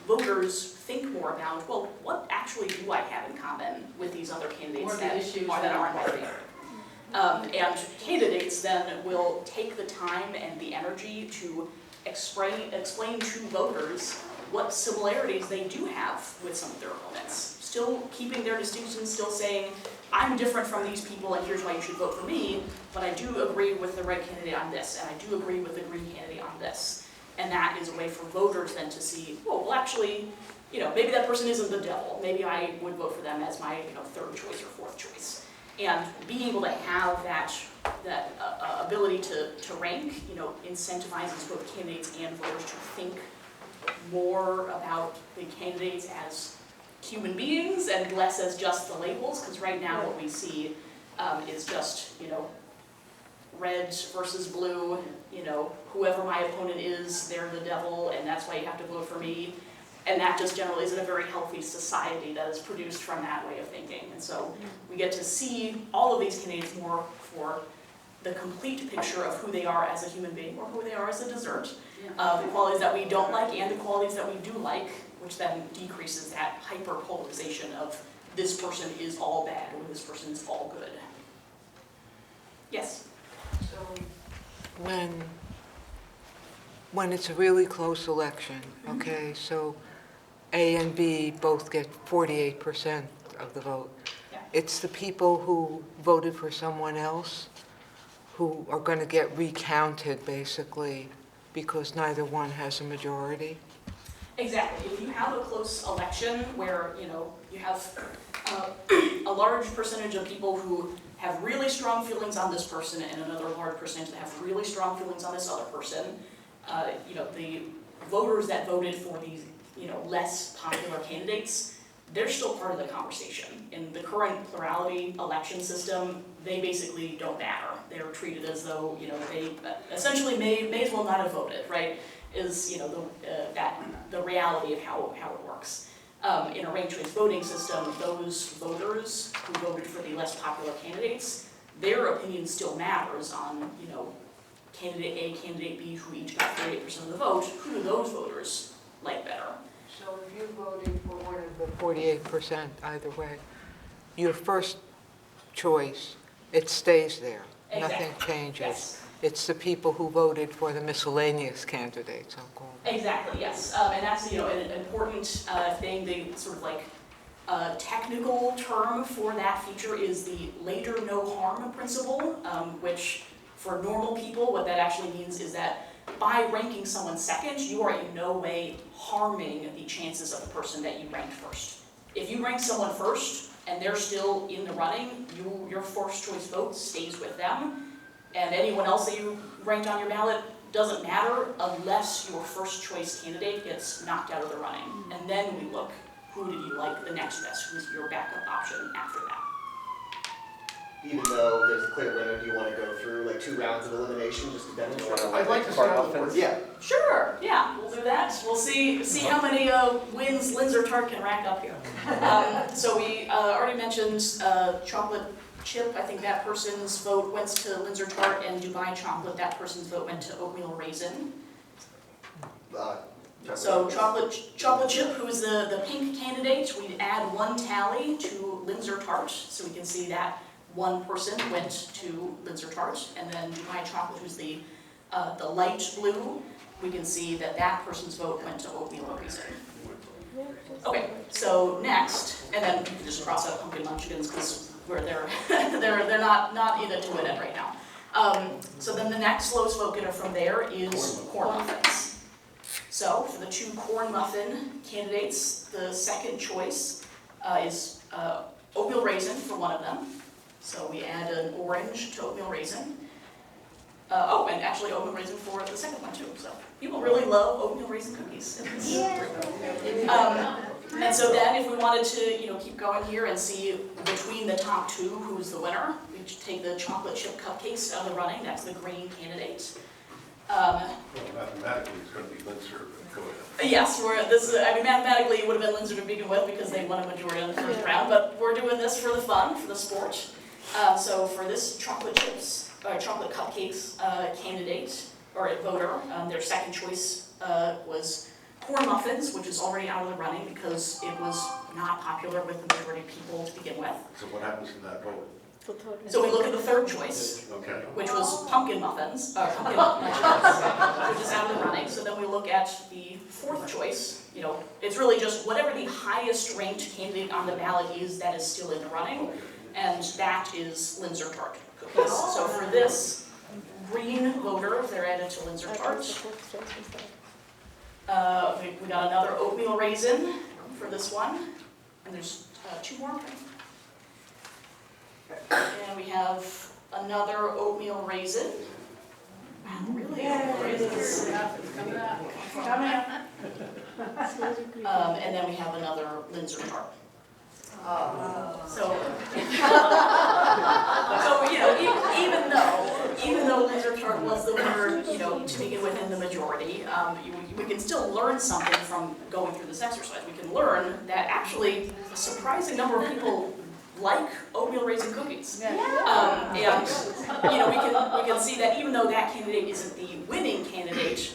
voters think more about, well, what actually do I have in common with these other candidates Or the issues that aren't my that- favorite? And candidates then will take the time and the energy to explain to voters what similarities they do have with some of their opponents. Still keeping their distinctions, still saying, I'm different from these people and here's why you should vote for me, but I do agree with the red candidate on this, and I do agree with the green candidate on this. And that is a way for voters then to see, oh, well actually, maybe that person isn't the devil. Maybe I would vote for them as my third choice or fourth choice. And being able to have that ability to rank, incentivizes both candidates and voters to think more about the candidates as human beings and less as just the labels, because right now what we see is just, red versus blue, whoever my opponent is, they're the devil, and that's why you have to vote for me. And that just generally isn't a very healthy society that is produced from that way of thinking. And so we get to see all of these candidates more for the complete picture of who they are as a human being or who they are as a dessert, the qualities that we don't like and the qualities that we do like, which then decreases that hyper-polarization of this person is all bad or this person is all good. Yes? So when it's a really close election, okay, so A and B both get 48% of the vote. Yeah. It's the people who voted for someone else who are going to get recounted, basically, because neither one has a majority. Exactly. If you have a close election where, you have a large percentage of people who have really strong feelings on this person and another large percentage that have really strong feelings on this other person, the voters that voted for these, less popular candidates, they're still part of the conversation. In the current plurality election system, they basically don't matter. They're treated as though, they essentially may as well not have voted, right? Is, the reality of how it works. In a ranked choice voting system, those voters who voted for the less popular candidates, their opinion still matters on, candidate A, candidate B, who each got 38% of the vote. Who do those voters like better? So if you voted for one of the 48% either way, your first choice, it stays there. Exactly. Nothing changes. Yes. It's the people who voted for the miscellaneous candidates, I'll call them. Exactly, yes. And that's, an important thing. The sort of technical term for that feature is the later no harm principle, which for normal people, what that actually means is that by ranking someone second, you are in no way harming the chances of the person that you ranked first. If you rank someone first and they're still in the running, your first choice vote stays with them, and anyone else that you ranked on your ballot doesn't matter unless your first choice candidate gets knocked out of the running. And then we look, who did you like the next best? Who's your backup option after that? even though there's a clear winner, do you want to go through like 2 rounds of elimination just to demonstrate? I'd like to see how it works. Yeah. Sure, yeah, we'll do that. We'll see how many wins Lindsay or Tart can rack up here. So we already mentioned chocolate chip. I think that person's vote went to Lindsay or Tart, and Dubai chocolate, that person's vote went to oatmeal raisin. So chocolate chip, who is the pink candidate, we'd add 1 tally to Lindsay or Tart, so we can see that 1 person went to Lindsay or Tart, and then Dubai chocolate, who's the light blue, we can see that that person's vote went to oatmeal raisin. Okay, so next, and then you can just cross out pumpkin munchkins because they're not in it to win it right now. So then the next lowest vote getter from there is corn muffins. So for the 2 corn muffin candidates, the second choice is oatmeal raisin for one of them. So we add an orange to oatmeal raisin. And actually oatmeal raisin for the second one too. So people really love oatmeal raisin cookies. And so then if we wanted to keep going here and see between the top 2 who's the winner, we take the chocolate chip cupcakes out of the running. That's the green candidate. Mathematically, it's going to be Lindsay. Go ahead. Yes, mathematically it would have been Lindsay to begin with because they won a majority on the first round, but we're doing this for the fun, for the sport. So for this chocolate cupcakes candidate, or voter, their second choice was corn muffins, which is already out of the running because it was not popular with the majority of people to begin with. So what happens in that vote? So we look at the third choice, Okay. which was pumpkin muffins, pumpkin munchkins, which is out of the running. So then we look at the fourth choice. It's really just whatever the highest ranked candidate on the ballot is that is still in the running, and that is Lindsay or Tart cookies. So for this green voter, they're added to Lindsay or Tart. We got another oatmeal raisin for this one, and there's 2 more. And we have another oatmeal raisin. Wow, really? Oatmeal raisins. And then we have another Lindsay or Tart. So even though Lindsay or Tart was the winner, to begin with in the majority, we can still learn something from going through this exercise. We can learn that actually a surprising number of people like oatmeal raisin cookies. And we can see that even though that candidate isn't the winning candidate,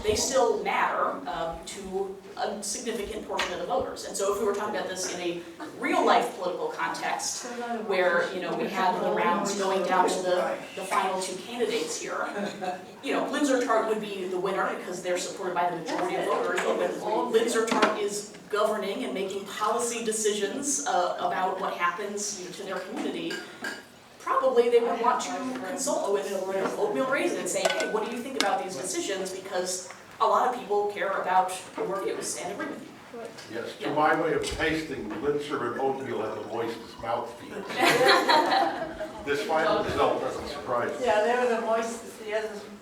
they still matter to a significant portion of the voters. And so if we were talking about this in a real life political context, where we had the rounds going down to the final 2 candidates here, Lindsay or Tart would be the winner because they're supported by the majority of voters. But when Lindsay or Tart is governing and making policy decisions about what happens to their community, probably they would want to consult with oatmeal raisin and say, hey, what do you think about these decisions? Because a lot of people care about your views and agree with you. Yes, to my way of tasting, Lindsay and oatmeal have the moistest mouthfeel. This final result doesn't surprise me. Yeah, they were the moistest, the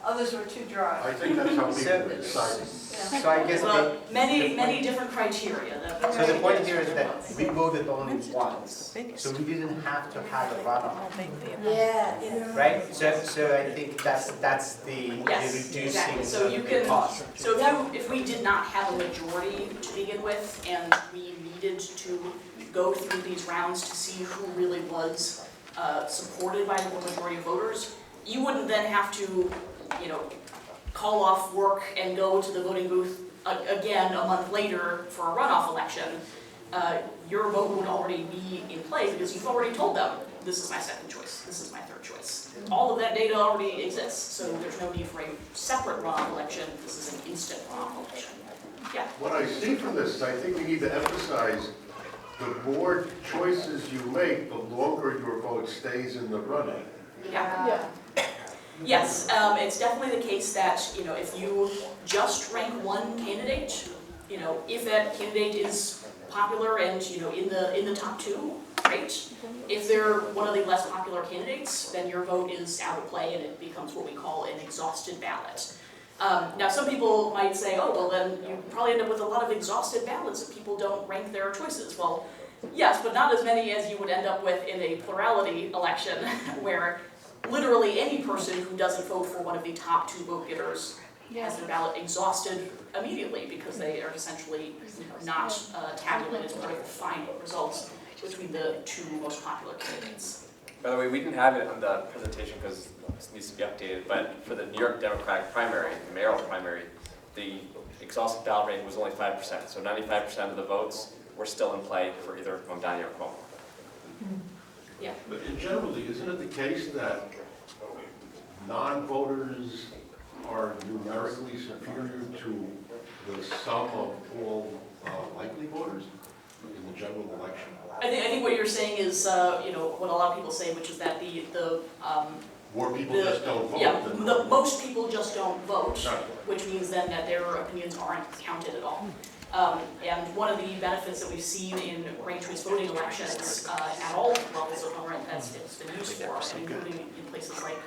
others were too dry. I think that's how people decide. So I guess many different criteria. So the point here is that we voted only once, so we didn't have to have a runoff. Yeah. Right? So I think that's the reducing exactly. So the cost. So if we did not have a majority to begin with, and we needed to go through these rounds to see who really was supported by the majority of voters, you wouldn't then have to, call off work and go to the voting booth again a month later for a runoff election. Your vote would already be in play because you've already told them, this is my second choice, this is my third choice. All of that data already exists, so there's no need for a separate runoff election. This is an instant runoff election. Yeah? What I see from this is I think we need to emphasize the more choices you make, the longer your vote stays in the running. Yeah. Yes, it's definitely the case that, if you just rank one candidate, if that candidate is popular and, in the top 2, great. If they're one of the less popular candidates, then your vote is out of play and it becomes what we call an exhausted ballot. Now, some people might say, oh, well, then you probably end up with a lot of exhausted ballots if people don't rank their choices. Well, Yes, but not as many as you would end up with in a plurality election, where literally any person who doesn't vote for one of the top 2 vote getters has their ballot exhausted immediately because they are essentially not tabulated as part of the final results between the 2 most popular candidates. By the way, we didn't have it on the presentation because this needs to be updated, but for the New York Democratic primary, the mayoral primary, the exhausted ballot rate was only 5%, so 95% of the votes were still in play for either Mamdani or Cuomo. Yeah. But in generally, isn't it the case that non-voters are numerically superior to the sum of all likely voters in the general election? I think what you're saying is, what a lot of people say, which is that more people just don't vote. Yeah, than most people just don't vote, Right. which means then that their opinions aren't counted at all. And one of the benefits that we've seen in ranked choice voting elections at all levels of government that's it's been used for, and including in places like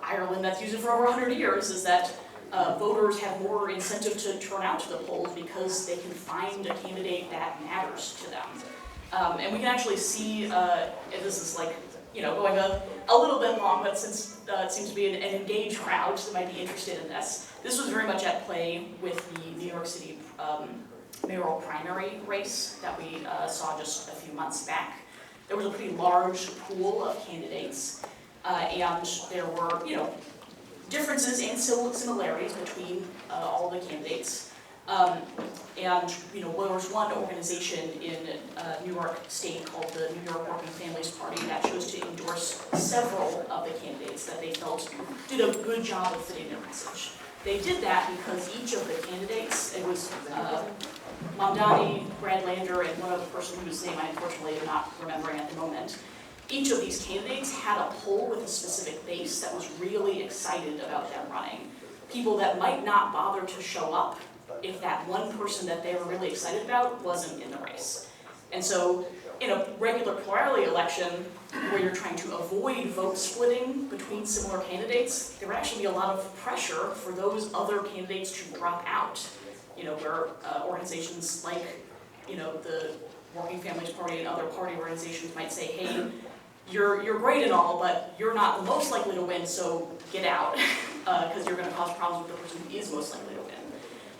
Ireland that's used it for over 100 years, is that voters have more incentive to turn out to the polls because they can find a candidate that matters to them. And we can actually see, and this is like, going a little bit long, but since it seems to be an engaged crowd that might be interested in this, this was very much at play with the New York City mayoral primary race that we saw just a few months back. There was a pretty large pool of candidates, and there were, differences and similarities between all the candidates. And there was one organization in New York State called the New York Working Families Party that chose to endorse several of the candidates that they felt did a good job of fitting their message. They did that because each of the candidates, it was Mamdani, Brad Lander, and one other person whose name I unfortunately am not remembering at the moment. Each of these candidates had a poll with a specific base that was really excited about them running. People that might not bother to show up if that one person that they were really excited about wasn't in the race. And so in a regular plurality election where you're trying to avoid vote splitting between similar candidates, there would actually be a lot of pressure for those other candidates to drop out. Where organizations like, the Working Families Party and other party organizations might say, hey, you're great and all, but you're not the most likely to win, so get out, because you're going to cause problems with the person who is most likely to win.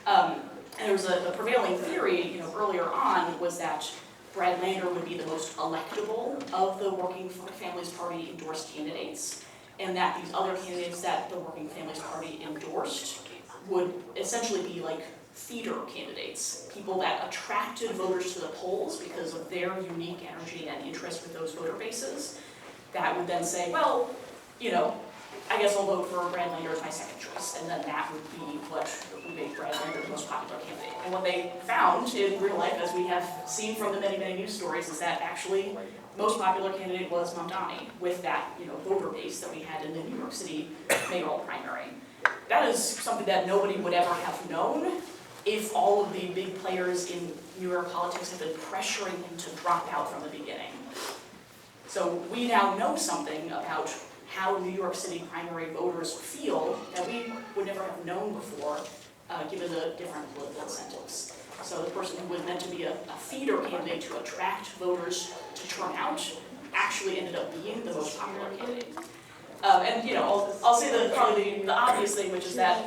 And there was a prevailing theory, earlier on, was that Brad Lander would be the most electable of the Working Families Party endorsed candidates, and that these other candidates that the Working Families Party endorsed would essentially be like feeder candidates, people that attracted voters to the polls because of their unique energy and interest with those voter bases, that would then say, well, I guess I'll vote for Brad Lander as my second choice, and then that would be what would make Brad Lander the most popular candidate. And what they found in real life, as we have seen from the many, many news stories, is that actually most popular candidate was Mamdani, with that voter base that we had in the New York City mayoral primary. That is something that nobody would ever have known if all of the big players in New York politics had been pressuring him to drop out from the beginning. So we now know something about how New York City primary voters feel that we would never have known before, given the different political incentives. So the person who was meant to be a feeder candidate to attract voters to turn out actually ended up being the most popular candidate. And I'll say probably the obvious thing, which is that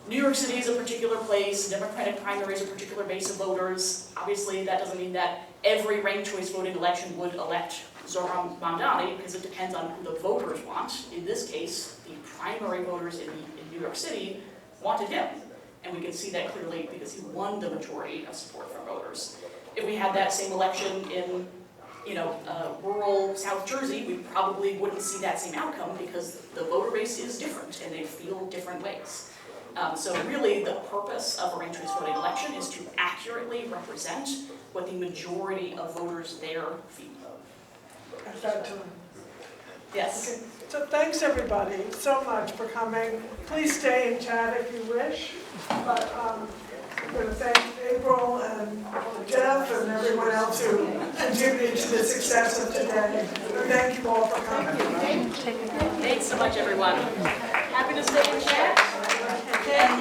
New York City is a particular place, Democratic primary is a particular base of voters. Obviously, that doesn't mean that every ranked choice voting election would elect Zohran Mamdani, because it depends on who the voters want. In this case, the primary voters in New York City wanted him. And we can see that clearly because he won the majority of support from voters. If we had that same election in rural South Jersey, we probably wouldn't see that same outcome because the voter base is different and they feel different ways. So really the purpose of a ranked choice voting election is to accurately represent what the majority of voters there feel. At that time. Yes. Okay. So thanks everybody so much for coming. Please stay and chat if you wish. But I'm going to thank April and Jeff and everyone else who contributed to the success of today. And thank you all for coming. Thanks so much, everyone. Happy to stay and chat.